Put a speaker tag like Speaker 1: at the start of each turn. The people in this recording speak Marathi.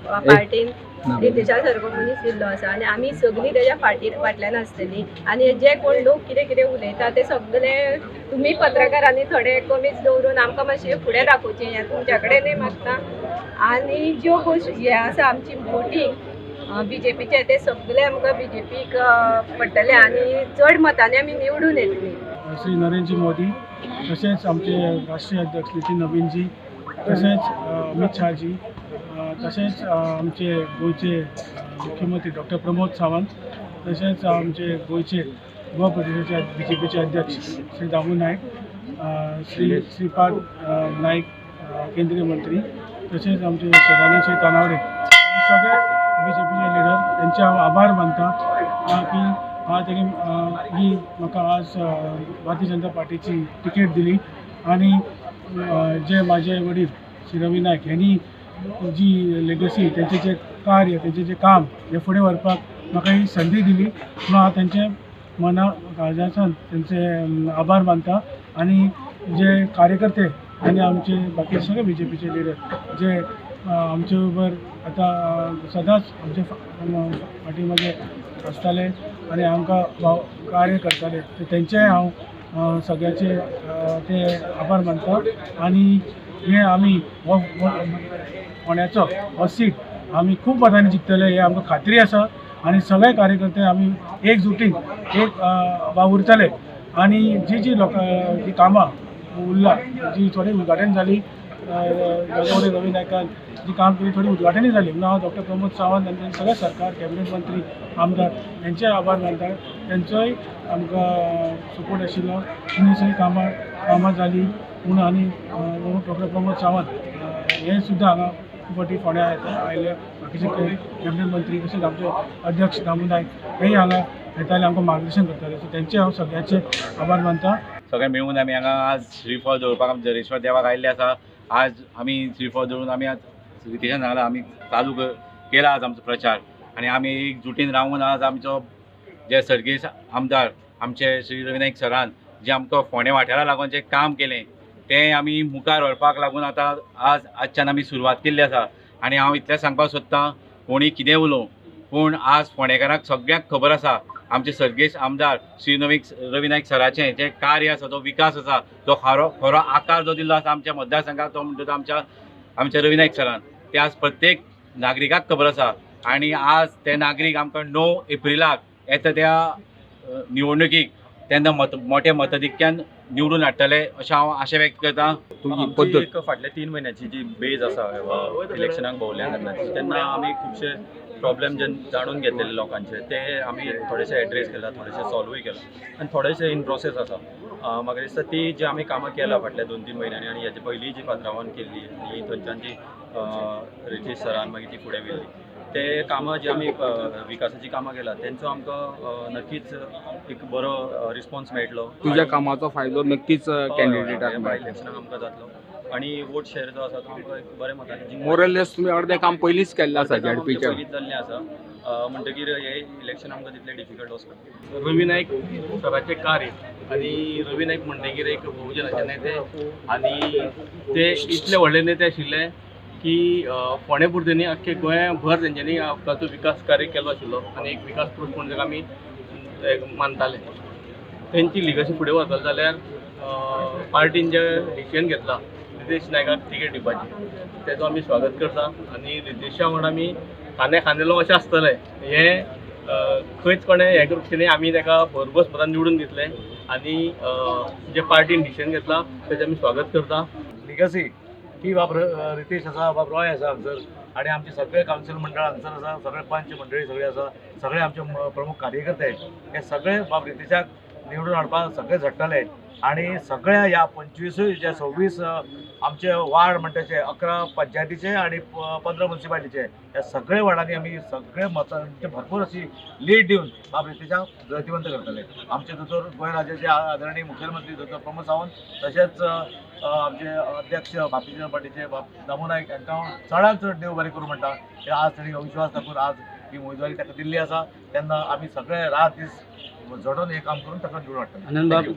Speaker 1: पार्टीन रितेशा सारको मनीस दिल्लो आसा आनी आमी सगळीं तेज्या फाटल्यान आसतलीं आनी जे कोण लोक कितें उलयता ते सगळे तुमी पत्रकारांनी थोडे कमीच दवरून आमकां मातशें फुडें दाखोवचें हें तुमच्या कडेनूय मागता आनी ज्यो हे आसा आमची वोटींग बीजेपीचे ते सगळे आमकां बीजेपीक पडटले आनी चड मतांनी आमी निवडून येतली।
Speaker 2: श्री नरेंद्र मोदी तशेंच आमचे राष्ट्रीय अध्यक्ष नितीन नवीनजी तशेंच अमित शाहजी तशेंच आमचे गोयचे मुख्यमंत्री डॉक्टर प्रमोद सावंत तशेंच आमचे गोयचे गोवा प्रदेशाचे बीजेपीचे अध्यक्ष श्री दामू नायक श्रीपाद नाईक केंद्रीय मंत्री तशेंच आमचे सदानंद श्री तानावडे सगळे बीजेपीचे लिडर त्यांचे हांव आभार मानता की आज ही म्हाका आज भारतीय जनता पार्टीची तिकेट दिली आणि जे माझे वडील श्री रवी नायक यांनी जी लेगसी त्यांचे जे कार्य त्यांचे जे काम हे फुडें व्हरपाक म्हाका ही संधी दिली म्हणून हांव त्यांचे मना काळजांतल्यान त्यांचे आभार मानता आणि जे कार्यकर्ते आणि आमचे बाकी सगळे बीजेपीचे लिडर जे आमचे बरोबर आता सदांच आमचे पार्टीमध्ये आसताले आणि आमकां कार्य करताले तेंचे हांव सगळ्याचे ते आभार मानता आणि हे आमी फोंड्याचो हो सीट आमी खूब मतांनी जिखतले हे आमकां खात्री आसा आणि सगळे कार्यकर्ते आमी एकजुटीन एक वावुरतले आणि जी जी कामां उरला जी थोडी उद्घाटन जाली रवी नायकान जी काम केली थोडी उद्घाटनूय जाली म्हणून हांव डॉक्टर प्रमोद सावंत आनी सगळे सरकार कॅबिनेट मंत्री आमदार यांचे आभार मानता तेंचोय आमकां सपोर्ट आशिल्लो आनी सगळीं कामां जाली म्हणून आनी डॉक्टर प्रमोद सावंत हे सुद्दां हांगा खूब फावटी फोंड्या आयले बाकीचे कॅबिनेट मंत्री तशेंच आमचे अध्यक्ष दामू नायक हेय हांगा येताले आमकां मार्गदर्शन करताले सो तेंचे हांव सगळ्यांचे आभार मानता।
Speaker 3: सगळे मिळून आमी हांगा आज श्रीफळ दवरपाक आमी जरेश्वर देवाक आयिल्ले आसा। आज आमी श्रीफळ दवरून आमी आज रितेशान सांगला आमी चालू केला आज आमचो प्रचार आनी आमी एकजुटीन रावून आज आमचो जे सर्गेस आमदार आमचे श्री रवी नायक सरान जे आमकां फोंड्या वाठारा लागून जे काम केलें तें आमी मुखार व्हरपाक लागून आतां आजच्यान आमी सुरवात केल्ली आसा आनी हांव इतलें सांगपाक सोदतां कोणी कितें उलोवं पूण आज फोंडेकारांक सगळ्यांक खबर आसा आमचे सर्गेस आमदार श्री रवी नायक सराचें जें कार्य आसा जो विकास आसा तो खरो आकार जो दिल्लो आसा आमच्या मतदारसंघाक तो म्हणटा तो आमच्या रवी नायक सरान ते आज प्रत्येक नागरिकाक खबर आसा आनी आज ते नागरीक आमकां 9 एप्रिलाक येता त्या निवडणुकीक तेन्ना मोठ्या मताधिक्यान निवडून हाडटले अशें हांव आशा व्यक्त करतां।
Speaker 4: एक फाटल्या 3 म्हयन्याची जी बेज आसा इलेक्शनाक भोंवल्या तेन्ना आमी खुबशे प्रॉब्लेम जे जाणून घेतलेले लोकांचे ते आमी थोडेशे एड्रेस केला थोडेशे सॉल्वूय केला आनी थोडेशे इन प्रोसेस आसा। म्हाका दिसता ती जी आमी कामां केला फाटल्या 2-3 म्हयन्यांनी आनी हेजे पयलीं जी पात्रांवान केल्ली आनी थंयच्यान जी रितेश सरान मागीर ती फुडें व्हेल्ली ते कामां जी आमी विकासाची कामां केला तेंचो आमकां नक्कीच एक बरो रिस्पॉन्स मेळटलो।
Speaker 5: तुज्या कामाचो फायदो नक्कीच कॅन्डिडेटाक
Speaker 4: इलेक्शनाक आमकां जातलो आनी वोट शेअर जो आसा तो आमकां एक बरे मतांनी
Speaker 5: मोरलेस तुमी अर्दें काम पयलींच केल्लें आसा
Speaker 4: झेडपीचें पयलींच जाल्लें आसा म्हणटकीर हे इलेक्शन आमकां तितलें डिफिकल्ट वचना।
Speaker 6: रवी नायक सराचें कार्य आनी रवी नायक म्हणटकीर एक बहुजनाचे नेते आनी ते इतले व्हडले नेते आशिल्ले की फोंड्या पुरतें अख्खे गोंयभर तेंच्यांनी आपणाचो विकास कार्य केलो आशिल्लो आनी एक विकास पुरूश म्हणून ताका आमी मानताले। तेंची लिगसी फुडें वचत जाल्यार पार्टीन जे डिसिजन घेतला रितेश नायकाक तिकेट दिवपाची तेजो आमी स्वागत करता आनी रितेशा वांगडा आमी खांदे खांदेलो अशें आसतले हें खंयच कोणें हें करूंक न्ही आमी ताका भरघोस मतान निवडून दितले आनी जे पार्टीन डिसिजन घेतला तेजें आमी स्वागत करता।
Speaker 7: लिगसी ही बाब रितेश आसा बाब रॉय आसा हांगसर आनी आमचे सगळे कावन्सील मंडळ हांगसर आसा सगळे पंच मंडळी सगळे आसा सगळे आमचे प्रमुख कार्यकर्ते हे सगळे बाब रितेशाक निवडून हाडपाक सगळे झडटले आनी सगळ्या ह्या 25 जे 26 आमचे वार्ड म्हणटाचे 11 पंचायतीचे आनी 15 म्युन्सिपालिटीचे ह्या सगळे वार्डांनी आमी सगळे मतांचे भरपूर अशी लीड दिवन बाब रितेशाक जैतिवंत करतले। आमचे दोतोर गोंय राज्याचे आदरणीय मुखेलमंत्री दोतोर प्रमोद सावंत तशेंच आमचे अध्यक्ष भारतीय जनता पार्टीचे दामू नायक हांकां चडांत चड देव बरें करूं म्हणटा हे आज ताणी विश्वास दाखोवन आज ही उमेदवारी ताका दिल्ली आसा तेन्ना आमी सगळे रात दीस झडून हे काम करून ताका निवडून हाडटले।